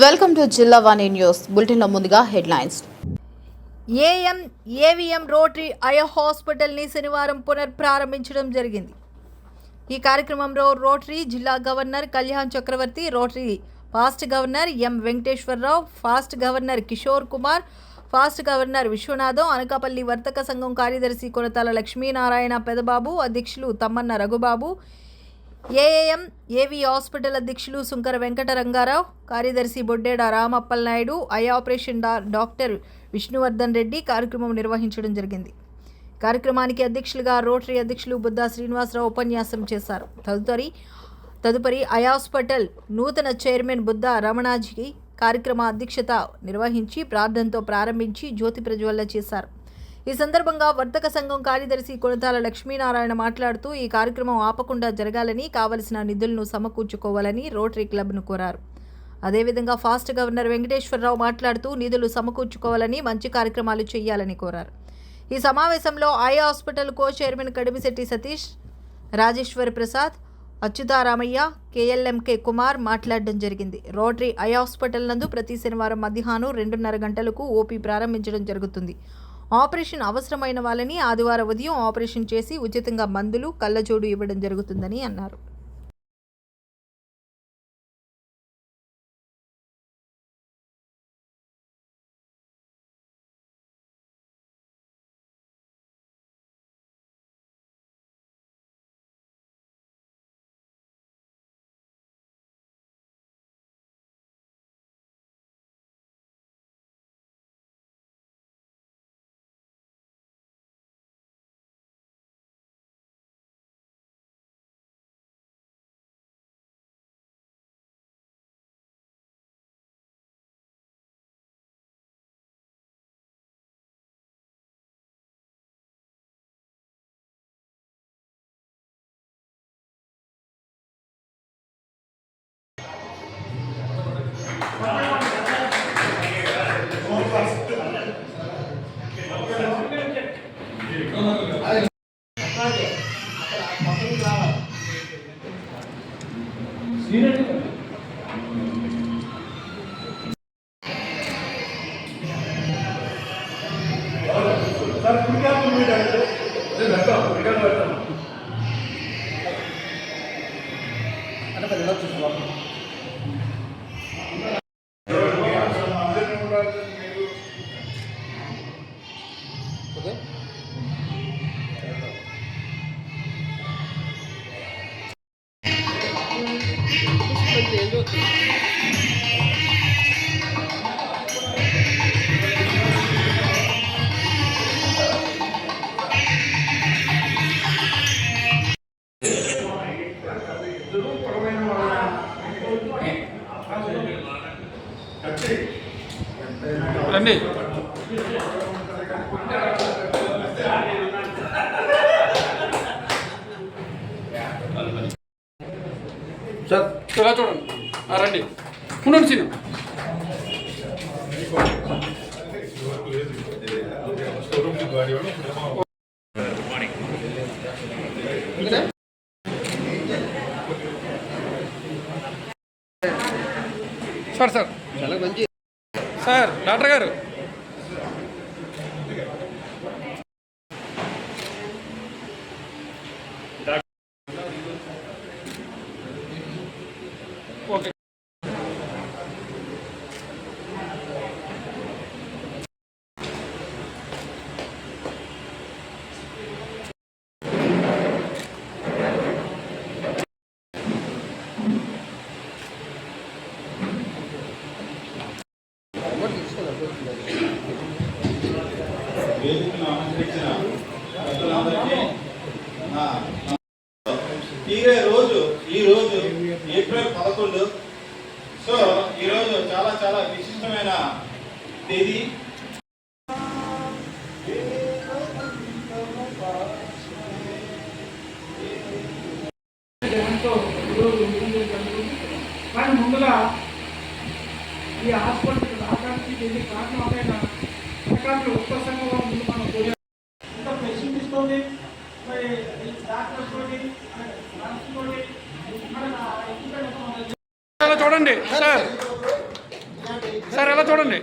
Welcome to జిల్లా వాణి news బులెటిన్లో ముందుగా హెడ్లైన్స్. ఏవిఎం రోటరీ ఐ హాస్పిటల్ని శనివారం పునఃప్రారంభించడం జరిగింది. ఈ కార్యక్రమంలో రోటరీ జిల్లా governor Kalyan Chakravarthi, rotary past governor M Venkateswara Rao, past governor Kishore Kumar, past governor Vishwanatham, Anakapalli వర్తక సంఘం కార్యదర్శి కొనతాల లక్ష్మీనారాయణ పెదబాబు, అధ్యక్షులు తమ్మన్న రఘుబాబు, ఏవి హాస్పిటల్ అధ్యక్షులు సుంకర వెంకట రంగారావు, కార్యదర్శి Boddeda Ramappal Naidu, eye operation doctor Vishnuvardhan Reddy కార్యక్రమం నిర్వహించడం జరిగింది. కార్యక్రమానికి అధ్యక్షులుగా రోటరీ అధ్యక్షులు బుద్ధా శ్రీనివాసరావు ఉపన్యాసం చేశారు. తదుపరి ఐ హాస్పిటల్ నూతన చైర్మన్ బుద్ధా రమణాజీ కార్యక్రమ అధ్యక్షత నిర్వహించి ప్రార్థనతో ప్రారంభించి జ్యోతి ప్రజ్వలన చేశారు. ఈ సందర్భంగా వర్తక సంఘం కార్యదర్శి కొనతాల లక్ష్మీనారాయణ మాట్లాడుతూ ఈ కార్యక్రమం ఆపకుండా జరగాలని, కావలసిన నిధులను సమకూర్చుకోవాలని రోటరీ క్లబ్ను కోరారు. అదేవిధంగా ఫాస్ట్ గవర్నర్ వెంకటేశ్వరరావు మాట్లాడుతూ నిధులు సమకూర్చుకోవాలని, మంచి కార్యక్రమాలు చేయాలని కోరారు. ఈ సమావేశంలో eye hospital co chairman Kadimisetti Satish, Rajeswari Prasad, Achyutaramayya, KLMK Kumar మాట్లాడడం జరిగింది. రోటరీ ఐ హాస్పిటల్ నందు ప్రతి శనివారం మధ్యాహ్నం 2:30 గంటలకు ఓపీ ప్రారంభించడం జరుగుతుంది. ఆపరేషన్ అవసరమైన వాళ్ళని ఆదివారం ఉదయం ఆపరేషన్ చేసి ఉచితంగా మందులు, కళ్ళజోడు ఇవ్వడం జరుగుతుందని అన్నారు. రండి సార్, ఇలా చూడండి. రండి, ఉండండి Seenu. Sir sir sir doctor గారు, ఓకే. ఈరోజు ఏప్రిల్ 11. సో ఈరోజు చాలా చాలా విశిష్టమైన తేదీ. కానీ ముందుగా ఈ హాస్పిటల్ రావడానికి దీనికి కారణమైన ప్రకారం ఉపసంఘం ముందు మనం ఇంత ప్రెషన్ తీసుకొని మరి డాక్టర్స్ తోటి చూడండి సార్, సార్ ఎలా చూడండి.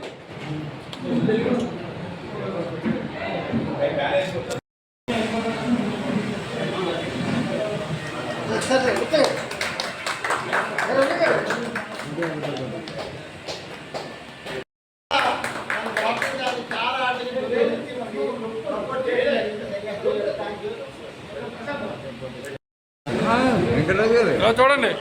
ఎలా చూడండి.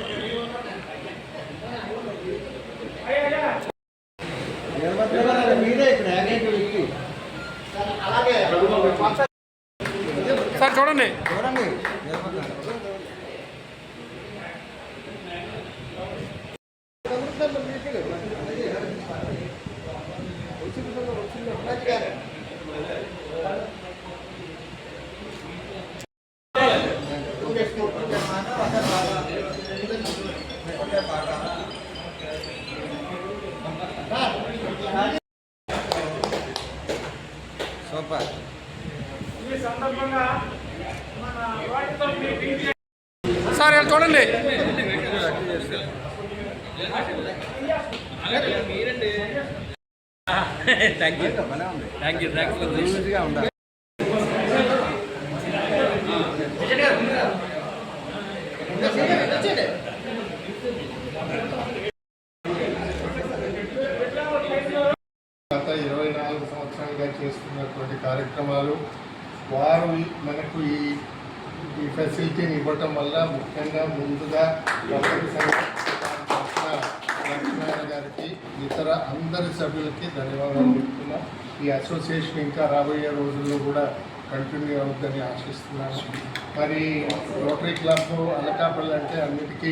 సార్ చూడండి. ఈ సందర్భంగా మన వాటితో సార్ ఎలా చూడండి. గత 24 సంవత్సరాలుగా చేస్తున్నటువంటి కార్యక్రమాలు వారు మనకు ఈ ఫెసిలిటీని ఇవ్వటం వల్ల ముఖ్యంగా ముందుగా లక్ష్మణ గారికి ఇతర అందరి సభ్యులకి ధన్యవాదాలు చెప్తున్నాం. ఈ అసోసియేషన్ ఇంకా రాబోయే రోజుల్లో కూడా కంటిన్యూ అవుతుందని ఆశిస్తున్నాను. మరి రోటరీ క్లబ్ అనకాపల్లి అంటే అన్నిటికీ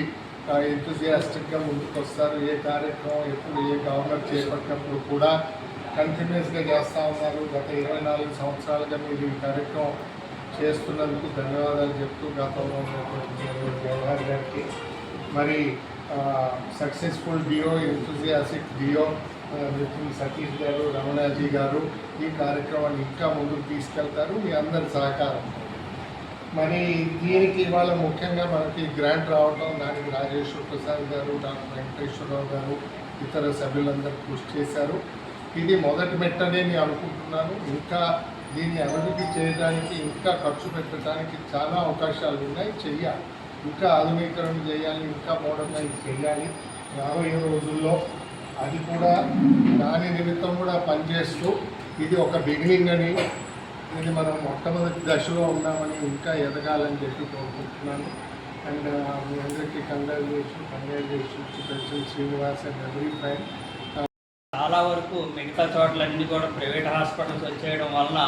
ఎంతూజియాస్టిక్గా ముందుకు వస్తారు. ఏ కార్యక్రమం ఎప్పుడు ఏ గవర్నర్ చేపట్టినప్పుడు కూడా కంటిన్యూస్గా చేస్తూ ఉన్నారు. గత 24 సంవత్సరాలుగా మీరు ఈ కార్యక్రమం చేస్తున్నందుకు ధన్యవాదాలు చెప్తూ గతంలో ఉన్నటువంటి జవహర్ గారికి మరి సక్సెస్ఫుల్ డిఓ ఎంతూజియాస్టిక్ డిఓ మిత్రులు సతీష్ గారు, రమణాజీ గారు ఈ కార్యక్రమాన్ని ఇంకా ముందుకు తీసుకెళ్తారు. మీ అందరి సహకారం. మరి దీనికి ఇవాళ ముఖ్యంగా మనకి గ్రాంట్ రావటం, దానికి రాజేశ్వర ప్రసాద్ గారు, డాక్టర్ వెంకటేశ్వరరావు గారు, ఇతర సభ్యులందరూ కృషి చేశారు. ఇది మొదటి మెట్టనే నేను అనుకుంటున్నాను. ఇంకా దీన్ని అభివృద్ధి చేయడానికి, ఇంకా ఖర్చు పెట్టడానికి చాలా అవకాశాలు ఉన్నాయి. చెయ్యాలి, ఇంకా ఆధునీకరణ చేయాలి, ఇంకా మోడర్నైజ్ చేయాలి. రాబోయే రోజుల్లో అది కూడా దాని నిమిత్తం కూడా పనిచేస్తూ ఇది ఒక బిగినింగ్ అని, ఇది మనం మొట్టమొదటి దశలో ఉన్నామని, ఇంకా ఎదగాలని చెప్పి కోరుకుంటున్నాను. అండ్ మీ అందరికీ congratulation president Srinivas and every friend. చాలా వరకు మిగతా చోట్లన్నీ కూడా ప్రైవేట్ హాస్పిటల్స్ వచ్చేయడం వలన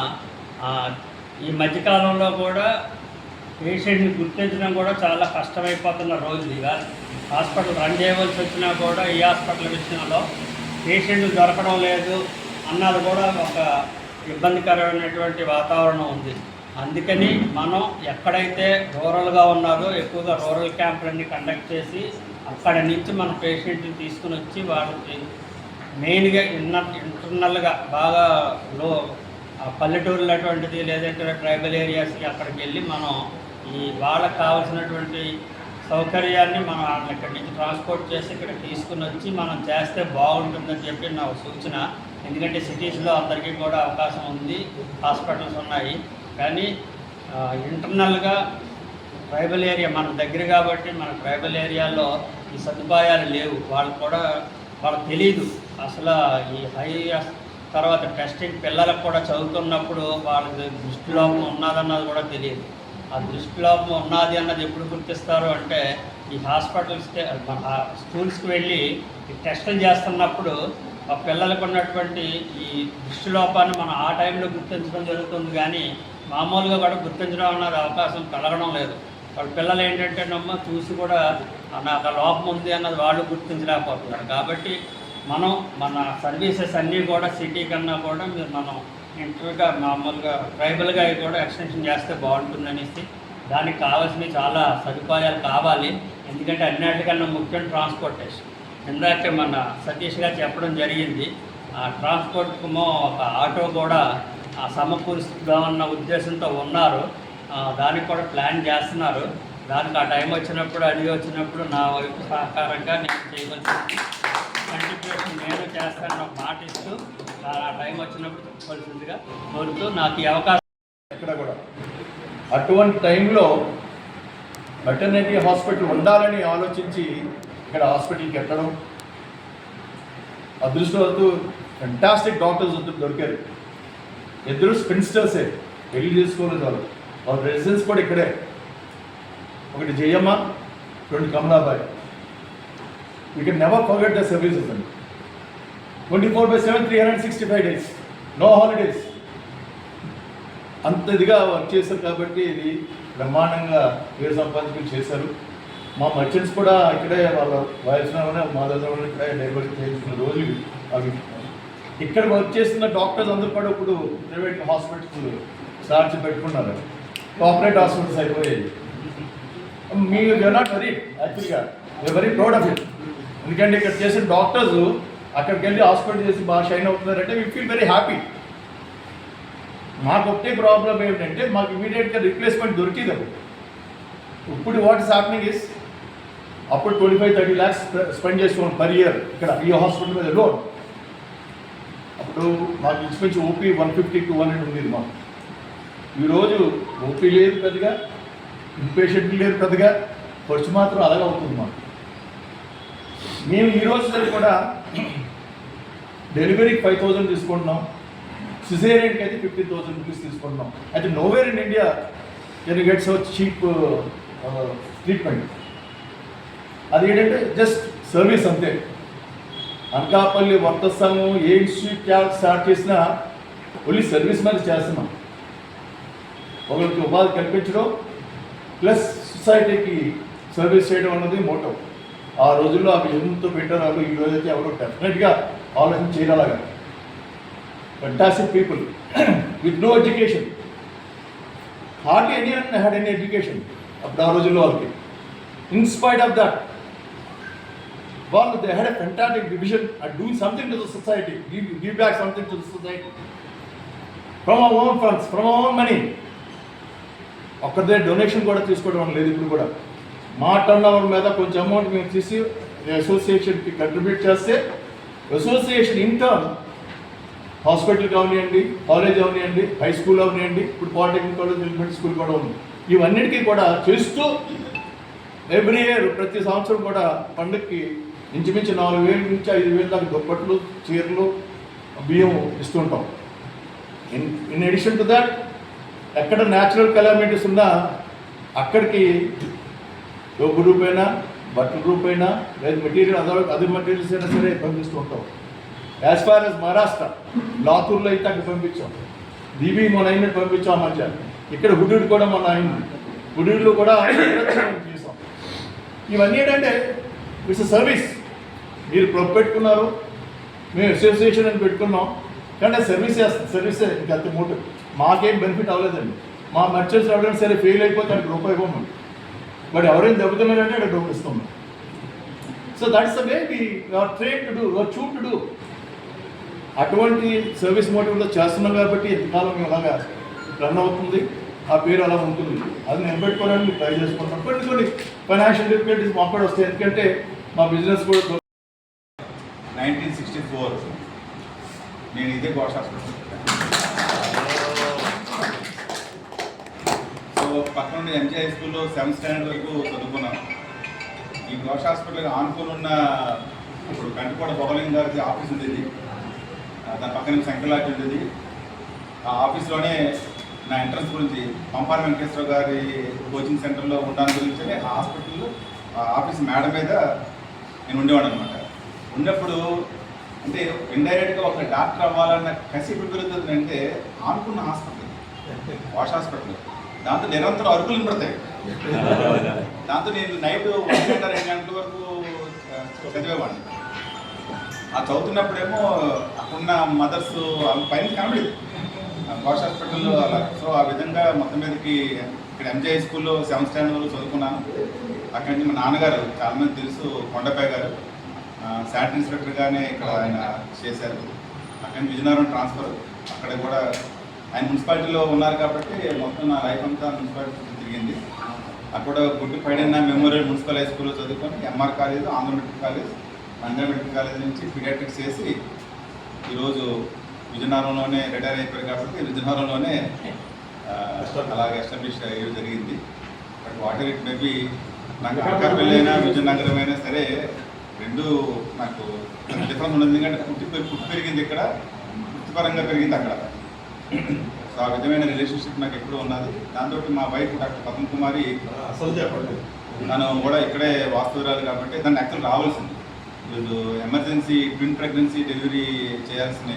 ఈ మధ్యకాలంలో కూడా పేషెంట్ని గుర్తించడం కూడా చాలా కష్టమైపోతున్న రోజులు. ఇక హాస్పిటల్ రన్ చేయవలసి వచ్చినా కూడా ఈ హాస్పిటల్ విషయంలో పేషెంట్లు దొరకడం లేదు అన్నది కూడా ఒక ఇబ్బందికరమైనటువంటి వాతావరణం ఉంది. అందుకని మనం ఎక్కడైతే రూరల్గా ఉన్నారో ఎక్కువగా రూరల్ క్యాంపులన్నీ కండక్ట్ చేసి అక్కడి నుంచి మన పేషెంట్ని తీసుకుని వచ్చి వాళ్ళకి మెయిన్గా ఇంటర్నల్గా బాగా పల్లెటూరులు అటువంటిది లేదంటే ట్రైబల్ ఏరియాస్కి అక్కడికి వెళ్ళి మనం ఈ వాళ్ళకి కావాల్సినటువంటి సౌకర్యాన్ని మనం వాళ్ళని ఇక్కడి నుంచి ట్రాన్స్పోర్ట్ చేసి ఇక్కడ తీసుకుని వచ్చి మనం చేస్తే బాగుంటుందని చెప్పి నా సూచన. ఎందుకంటే సిటీస్లో అందరికీ కూడా అవకాశం ఉంది, హాస్పిటల్స్ ఉన్నాయి, కానీ ఇంటర్నల్గా ట్రైబల్ ఏరియా మన దగ్గర కాబట్టి మన ట్రైబల్ ఏరియాలో ఈ సదుపాయాలు లేవు. వాళ్ళకు తెలియదు అసలు ఈ హై తర్వాత టెస్టింగ్ పిల్లలకు కూడా చదువుతున్నప్పుడు వాళ్ళకి దృష్టిలోపం ఉన్నదన్నది కూడా తెలియదు. ఆ దృష్టిలోపం ఉన్నది అన్నది ఎప్పుడు గుర్తిస్తారు అంటే ఈ హాస్పిటల్స్కి మన స్కూల్స్కి వెళ్ళి ఈ టెస్టులు చేస్తున్నప్పుడు ఆ పిల్లలకు ఉన్నటువంటి ఈ దృష్టిలోపాన్ని మనం ఆ టైంలో గుర్తించడం జరుగుతుంది, కానీ మామూలుగా కూడా గుర్తించడం అన్నది అవకాశం కలగడం లేదు. వాళ్ళ పిల్లలు ఏంటంటే చూసి కూడా నాకు లోపం ఉంది అన్నది వాళ్ళు గుర్తించలేకపోతున్నారు. కాబట్టి మనం మన సర్వీసెస్ అన్నీ కూడా సిటీ కన్నా కూడా మనం ఇంటర్గా మామూలుగా ట్రైబల్గా కూడా ఎక్స్టెన్షన్ చేస్తే బాగుంటుందనేసి దానికి కావాల్సినవి చాలా సదుపాయాలు కావాలి. ఎందుకంటే అన్నిటికన్నా ముఖ్యం ట్రాన్స్పోర్టేషన్. ఇందాకే మన సతీష్ గారు చెప్పడం జరిగింది, ఆ ట్రాన్స్పోర్ట్కేమో ఒక ఆటో కూడా సమకూరుగా ఉన్న ఉద్దేశంతో ఉన్నారు. దానికి కూడా ప్లాన్ చేస్తున్నారు. దానికి ఆ టైం వచ్చినప్పుడు అది వచ్చినప్పుడు నా వైపు సహకారంగా నేను చేయవలసింది. కంట్రిబ్యూషన్ నేను చేస్తానని ఒక మాట ఇస్తూ ఆ టైం వచ్చినప్పుడు చెప్పవలసిందిగా కోరుతూ నాకు ఈ అవకాశం ఎక్కడ కూడా అటువంటి టైంలో వెటర్నరీ హాస్పిటల్ ఉండాలని ఆలోచించి ఇక్కడ హాస్పిటల్కి ఎక్కడం, అదృష్టవత్తు ఫెంటాస్టిక్ డాక్టర్స్ దొరికారు. ఇద్దరు స్పిన్స్టర్సే, పెళ్లి చేసుకోలేదు వాళ్ళు. వాళ్ళ రెసిడెన్స్ కూడా ఇక్కడే. ఒకటి జయమ్మ, రెండు Kamalabai. We can never forget the services అండి. 24/7 365 days, నో హాలిడేస్. అంత ఇదిగా వర్క్ చేశారు కాబట్టి ఇది బ్రహ్మాండంగా పేరు సంపాదించుకుని చేశారు. మా మర్చెంట్స్ కూడా ఇక్కడే వాళ్ళ వయసులోనే మా దగ్గర ఇక్కడే డెలివరీ చేస్తున్న రోజులు అవి. ఇక్కడ వర్క్ చేస్తున్న డాక్టర్స్ అందరూ కూడా ఇప్పుడు ప్రైవేట్ హాస్పిటల్స్ స్టార్ట్ పెట్టుకున్నారు. కార్పొరేట్ హాస్పిటల్స్ అయిపోయాయి. మీరు నాట్ వెరీ యాక్చువల్గా వెరీ ప్రౌడ్ ఆఫ్ ఇట్. ఎందుకంటే ఇక్కడ చేసిన డాక్టర్స్ అక్కడికి వెళ్ళి హాస్పిటల్ చేసి బాగా షైన్ అవుతున్నారంటే వీ ఫీల్ వెరీ హ్యాపీ. మాకు ఒకటే ప్రాబ్లం ఏమిటంటే మాకు ఇమీడియట్గా రిప్లేస్మెంట్ దొరికింది. ఇప్పుడు వాట్ ఇస్ హ్యాపెనింగ్ ఇస్ అప్పుడు 25-30 lakhs స్పెండ్ చేసుకోండి పర్ ఇయర్ ఇక్కడ ఈ హాస్పిటల్ మీద లోన్. అప్పుడు మాకు ఇంచుమించు ఓపీ 150-200 ఉండేది మాకు. ఈరోజు ఓపీ లేదు పెద్దగా, ఇన్పేషెంట్ లేదు పెద్దగా, ఖర్చు మాత్రం అలాగే అవుతుంది మాకు. మేము ఈరోజు కూడా డెలివరీకి 5,000 తీసుకుంటున్నాం, సిజేరియన్కి అయితే 50,000 రూపీస్ తీసుకుంటున్నాం. అయితే nowhere in India can get so cheap treatment. అది ఏంటంటే జస్ట్ సర్వీస్ అంతే. అనకాపల్లి వర్తస్థము ఏ ఇన్స్టిట్యూట్ స్టార్ట్ చేసినా ఓన్లీ సర్వీస్ మీద చేస్తున్నాం. ఒకరికి ఉపాధి కల్పించడం ప్లస్ సొసైటీకి సర్వీస్ చేయడం అన్నది మోటో. ఆ రోజుల్లో ఆ విజన్తో పెట్టారు వాళ్ళు. ఈ రోజైతే ఎవరో డెఫినెట్గా ఆలోచన చేయగలగా. Fantastic people with no education, hardly anyone had any education అప్పుడు ఆ రోజుల్లో వాళ్ళకి. ఇన్స్పైట్ ఆఫ్ దట్ వాళ్ళు they had a fantastic vision at doing something to the society, give back something to the society from our own funds, from our own money. ఒక్కదే donation కూడా తీసుకోవడం లేదు ఇప్పుడు కూడా. మా టర్న్ ఓవర్ మీద కొంచెం అమౌంట్ మేము తీసి అసోసియేషన్కి కంట్రిబ్యూట్ చేస్తే అసోసియేషన్ ఇన్ టర్న్ హాస్పిటల్ కావనివ్వండి, కాలేజ్ అవనివ్వండి, హై స్కూల్ అవనివ్వండి, ఇప్పుడు పాలిటెక్నిక్ కాలేజ్, ఎలిమెంటరీ స్కూల్ కూడా ఉంది. ఇవన్నిటికీ కూడా చేస్తూ ఎవ్రీ ఇయర్ ప్రతి సంవత్సరం కూడా పండుగకి ఇంచుమించు 4,000 నుంచి 5,000 దాకా దుప్పట్లు, చీరలు, బియ్యం ఇస్తుంటాం. ఇన్ అడిషన్ టు దాట్ ఎక్కడ న్యాచురల్ కెలామిటీస్ ఉన్నా అక్కడికి డబ్బు రూపైనా, బట్టల రూపైనా, లేదా మెటీరియల్ అదర్ మెటీరియల్స్ అయినా సరే పంపిస్తూ ఉంటాం. యాజ్ ఫార్ యాజ్ మహారాష్ట్ర, లాతూర్లో అయితే అక్కడ పంపించాం. దీవి మన అయినట్టు పంపించాం మధ్య. ఇక్కడ హుడూడ్ కూడా మన అయింది. హుడూడ్లో కూడా చేసాం. ఇవన్నీ ఏంటంటే ఇట్స్ సర్వీస్. మీరు క్లబ్ పెట్టుకున్నారు, మేము అసోసియేషన్ అని పెట్టుకున్నాం, కానీ సర్వీస్ చేస్తాం. సర్వీసే ఇంకంత మోటివ్. మాకేం బెనిఫిట్ అవ్వలేదండి. మా మర్చెంట్స్ ఎవరైనా సరే ఫెయిల్ అయిపోతే అక్కడ రూపాయి ఇవ్వమని, బట్ ఎవరైనా దెబ్బతున్నారంటే అక్కడ డబ్బు ఇస్తాం. So that's the way we are train to do, or should to do. అటువంటి సర్వీస్ మోటివ్లో చేస్తున్నాం కాబట్టి ఎంతకాలం మేము అలాగా రన్ అవుతుంది, ఆ పేరు అలా ఉంటుంది. అది నిలబెట్టుకోవడానికి ట్రై చేసుకుంటాం. కొన్ని ఫైనాన్షియల్ డిఫికల్టీస్ మాకు కూడా వస్తాయి. ఎందుకంటే మా బిజినెస్ కూడా 1964 నేను ఇదే గోష్ హాస్పిటల్. సో పక్కన ఉన్న ఎంజీ హై స్కూల్లో 7th స్టాండర్డ్ వరకు చదువుకున్నాను. ఈ గోష్ హాస్పిటల్కి ఆనుకుని ఉన్న ఇప్పుడు కంటికోట బొగలింగ్ గారికి ఆఫీస్ ఉండేది, దాని పక్కన శంకర్లాడ్జ్ ఉండేది. ఆ ఆఫీస్లోనే నా ఎంట్రన్స్ గురించి పంపారి వెంకటేశ్వర గారి కోచింగ్ సెంటర్లో ఉండడానికి గురించి ఆ హాస్పిటల్లో ఆఫీస్ మేడ మీద నేను ఉండేవాడు అనమాట. ఉన్నప్పుడు అంటే ఇండైరెక్ట్గా ఒక డాక్టర్ అవ్వాలన్న కసి ఇప్పుడు పెరుగుతుందంటే ఆనుకున్న హాస్పిటల్, వాష్ హాస్పిటల్. దాంతో నిరంతరం అరుకులు పడతాయి. దాంతో నేను నైట్ 1 గంట 2 గంటల వరకు చదివేవాడిని. ఆ చదువుతున్నప్పుడేమో అక్కడున్న మదర్స్ పైన కనబడేది వాష్ హాస్పిటల్లో అలా. సో ఆ విధంగా మొత్తం మీదకి ఇక్కడ ఎంజీ హై స్కూల్లో 7th స్టాండర్డ్ వరకు చదువుకున్నాను. అక్కడి నుంచి మా నాన్నగారు చాలామంది తెలుసు, కొండపై గారు శానిటరీ ఇన్స్పెక్టర్గానే ఇక్కడ ఆయన చేశారు. అక్కడి నుంచి విజయనగరం ట్రాన్స్ఫర్, అక్కడ కూడా ఆయన మున్సిపాలిటీలో ఉన్నారు కాబట్టి మొత్తం నా లైఫ్ అంతా మున్సిపాలిటీ తిరిగింది. అక్కడ గుడ్డి పైన మెమోరియల్ మున్సిపల్ హై స్కూల్లో చదువుకొని MR college, Andhra medical college, Andhra medical college నుంచి పీడియాట్రిక్స్ చేసి ఈరోజు విజయనగరంలోనే రిటైర్ అయిపోయారు కాబట్టి విజయనగరంలోనే అలాగే ఎస్టాబ్లిష్ అయ్యడం జరిగింది. బట్ వాటర్ ఇట్ మేబీ నాకు అనకాపల్లి అయినా విజయనగరం అయినా సరే రెండు నాకు డిఫరెన్స్ ఉండదు. ఎందుకంటే పుట్టి పెరిగింది ఇక్కడ, వృత్తిపరంగా పెరిగింది అక్కడ. సో ఆ విధమైన రిలేషన్షిప్ నాకు ఎప్పుడూ ఉన్నది. దాంతో మా వైఫ్ డాక్టర్ పద్మ కుమారి తను కూడా ఇక్కడే వాస్తువురాలు కాబట్టి దాన్ని యాక్చువల్ రావాల్సింది. ఈరోజు ఎమర్జెన్సీ ట్విన్ ప్రెగ్నెన్సీ డెలివరీ చేయాల్సిన